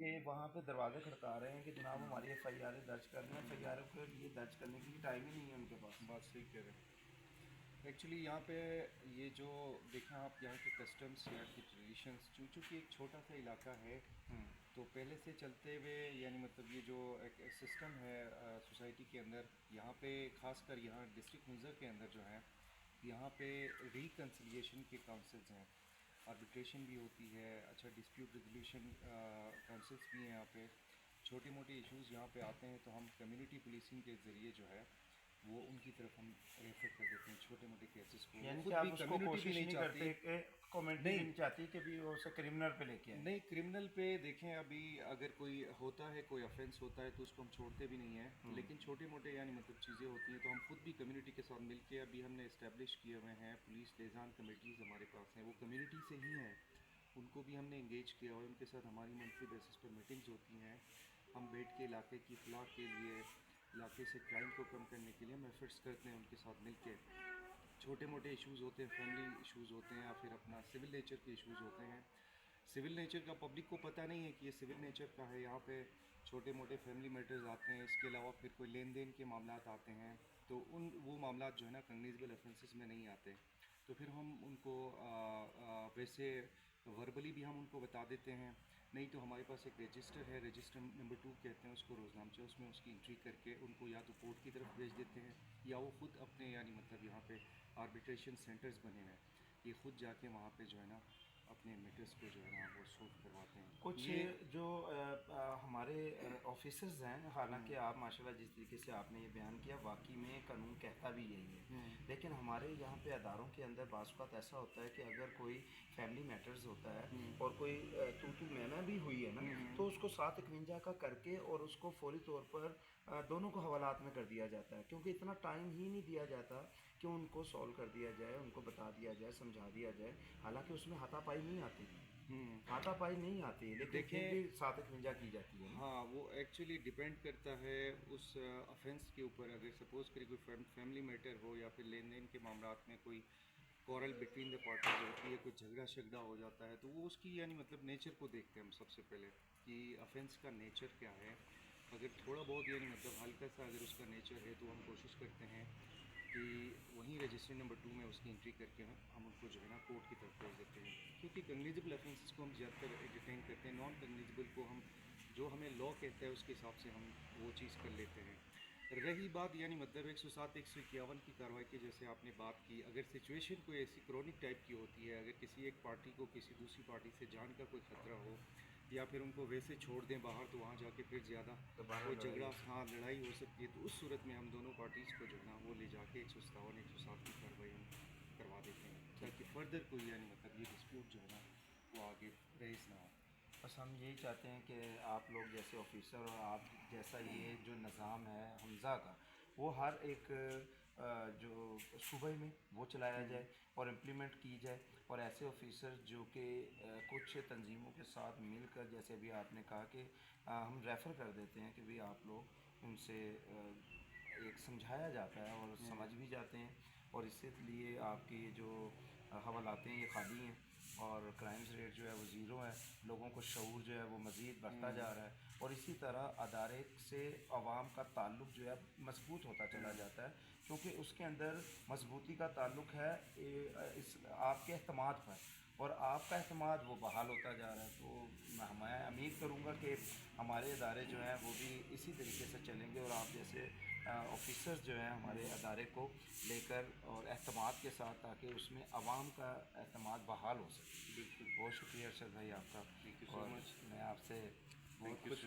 कि वहाँ पे दरवाज़े खड़का रहे हैं कि जनाब हमारी FIR दर्ज करनी है। FIR के लिए दर्ज करने के लिए टाइम ही नहीं है उनके पास। बात सही कह रहे हैं। एक्चुअली यहाँ पे ये जो देखें आप, यहाँ के कस्टम्स, यहाँ की ट्रेडिशंस, चूँकि एक छोटा सा इलाका है तो पहले से चलते हुए यानी मतलब ये जो एक सिस्टम है सोसाइटी के अंदर, यहाँ पे खासकर यहाँ डिस्ट्रिक्ट मुंज़र के अंदर जो है, यहाँ पे रिकन्सिलिएशन के काउंसिल्स हैं, आर्बिट्रेशन भी होती है, अच्छा डिस्प्यूट रेजोल्यूशन काउंसिल्स भी हैं यहाँ पे। छोटे मोटे इश्यूज़ यहाँ पे आते हैं तो हम कम्युनिटी पुलिसिंग के ज़रिए जो है वो उनकी तरफ हम रेफर कर देते हैं छोटे मोटे केसेस को। यानी कि खुद आप भी उसको कम्युनिटी भी कोशिश नहीं नहीं चाहती। करते कि कमेंट्री भी नहीं नहीं चाहती कि भी वो उसे क्रिमिनल पे लेके आए। नहीं, क्रिमिनल पे देखें अभी अगर कोई होता है, कोई ऑफेंस होता है तो उसको हम छोड़ते भी नहीं हैं, लेकिन छोटे मोटे यानी मतलब चीज़ें होती हैं तो हम खुद भी कम्युनिटी के साथ मिलके अभी हमने इस्टेब्लिश किए हुए हैं पुलिस लिएज़ान कमेटीज़ हमारे पास हैं, वो कम्युनिटी से ही हैं, उनको भी हमने इंगेज किया हुआ है, उनके साथ हमारी मंथली बेसिस पर मीटिंग्स होती हैं। हम बैठ के इलाके की इत्तला के लिए, इलाके से क्राइम को कम करने के लिए हम एफर्ट्स करते हैं उनके साथ मिल के। छोटे मोटे इश्यूज़ होते हैं, फैमिली इश्यूज़ होते हैं या फिर अपना सिविल नेचर के इश्यूज़ होते हैं। सिविल नेचर का पब्लिक को पता नहीं है कि ये सिविल नेचर का है, यहाँ पे छोटे मोटे फैमिली मैटर्स आते हैं, इसके अलावा फिर कोई लेन देन के मामलात आते हैं तो वो मामलात जो है ना कॉग्निजेबल ऑफेंसेस में नहीं आते, तो फिर हम उनको वैसे वर्बली भी हम उनको बता देते हैं। नहीं तो हमारे पास एक रजिस्टर है, रजिस्टर नंबर 2 कहते हैं उसको, रोज़नामचा, उसमें उसकी एंट्री करके उनको या तो कोर्ट की तरफ भेज देते हैं या वो ख़ुद अपने यानी मतलब यहाँ पे आर्बिट्रेशन सेंटर्स बने हुए हैं, ये ख़ुद जाके वहाँ पे जो है ना अपने मैटर्स को जो है ना वो सॉल्व करवाते हैं कुछ ये। जो हमारे ऑफिसर्स हैं, हालांकि आप माशाल्लाह जिस तरीके से आपने ये बयान किया वाकई में कानून कहता भी यही है, लेकिन हमारे यहाँ पे अदारों के अंदर बाज़ औक़ात ऐसा होता है कि अगर कोई फैमिली मैटर्स होता है और कोई तू मैं भी हुई है ना, तो उसको 751 का करके और उसको फौरी तौर पर दोनों को हवालात में कर दिया जाता है, क्योंकि इतना टाइम ही नहीं दिया जाता कि उनको सॉल्व कर दिया जाए, उनको बता दिया जाए, समझा दिया जाए। हालांकि उसमें हाथापाई नहीं आती, हाथापाई नहीं आती, लेकिन फिर भी देखें 751 की जाती है ना। हाँ, वो एक्चुअली डिपेंड करता है उस ऑफेंस के ऊपर। अगर सपोज़ करिए कोई फैमिली मैटर हो या फिर लेन देन के मामलात में कोई कॉरल बिटवीन द पार्टीज होती है, कोई झगड़ा शगड़ा हो जाता है, तो वो उसकी यानी मतलब नेचर को देखते हैं हम सबसे पहले कि ऑफेंस का नेचर क्या है। अगर थोड़ा बहुत यानी मतलब हल्का सा अगर उसका नेचर है तो हम कोशिश करते हैं कि वहीं रजिस्टर नंबर 2 में उसकी एंट्री करके हम उनको जो है ना कोर्ट की तरफ भेज देते हैं, क्योंकि कॉग्निजेबल ऑफेंसेस को हम ज़्यादातर एंटरटेन करते हैं, नॉन कॉग्निजेबल को हम जो हमें लॉ कहता है उसके हिसाब से हम वो चीज़ कर लेते हैं। रही बात यानी मतलब 107 151 की कार्रवाई की, जैसे आपने बात की, अगर सिचुएशन कोई ऐसी क्रोनिक टाइप की होती है, अगर किसी एक पार्टी को किसी दूसरी पार्टी से जान का कोई ख़तरा हो या फिर उनको वैसे छोड़ दें बाहर तो वहाँ जाके फिर ज़्यादा दोबारा कोई लड़ाई झगड़ा, हो हाँ लड़ाई हो सकती है, तो उस सूरत में हम दोनों पार्टीज़ को जो है ना वो ले जाके 157 107 की कार्रवाई हम करवा देते हैं, ताकि फर्दर कोई यानी मतलब ये डिस्प्यूट जो है ना वो आगे रेस ना हो। बस हम यही चाहते हैं कि आप लोग जैसे ऑफिसर और आप जैसा ये जो निज़ाम है हमज़ा का, वो हर एक जो सूबे में वो चलाया जाए और इम्प्लीमेंट की जाए, और ऐसे ऑफिसर जो कि कुछ तंजीमों के साथ मिलकर, जैसे अभी आपने कहा कि हम रेफ़र कर देते हैं कि भाई आप लोग उनसे एक समझाया जाता है और समझ भी जाते हैं, और इसलिए आपकी ये जो हवालातें ये खाली हैं और क्राइम्स रेट जो है वो ज़ीरो है, लोगों को शऊर जो है वो मज़ीद बढ़ता जा रहा है, और इसी तरह अदारे से अवाम का ताल्लुक़ जो है मजबूत होता चला जाता है, क्योंकि उसके अंदर मजबूती का ताल्लुक़ है इस आपके एतमाद पर, और आपका एतमाद वो बहाल होता जा रहा है। तो मैं उम्मीद करूँगा कि हमारे अदारे जो हैं वो भी इसी तरीके से चलेंगे, और आप जैसे ऑफिसर्स जो हैं हमारे अदारे को लेकर और एतमाद के साथ, ताकि उसमें अवाम का एतमाद बहाल हो सके। बिल्कुल, बहुत शुक्रिया अरशद भाई आपका, थैंक यू सो और मच। मैं आपसे बहुत थैंक यू। खुश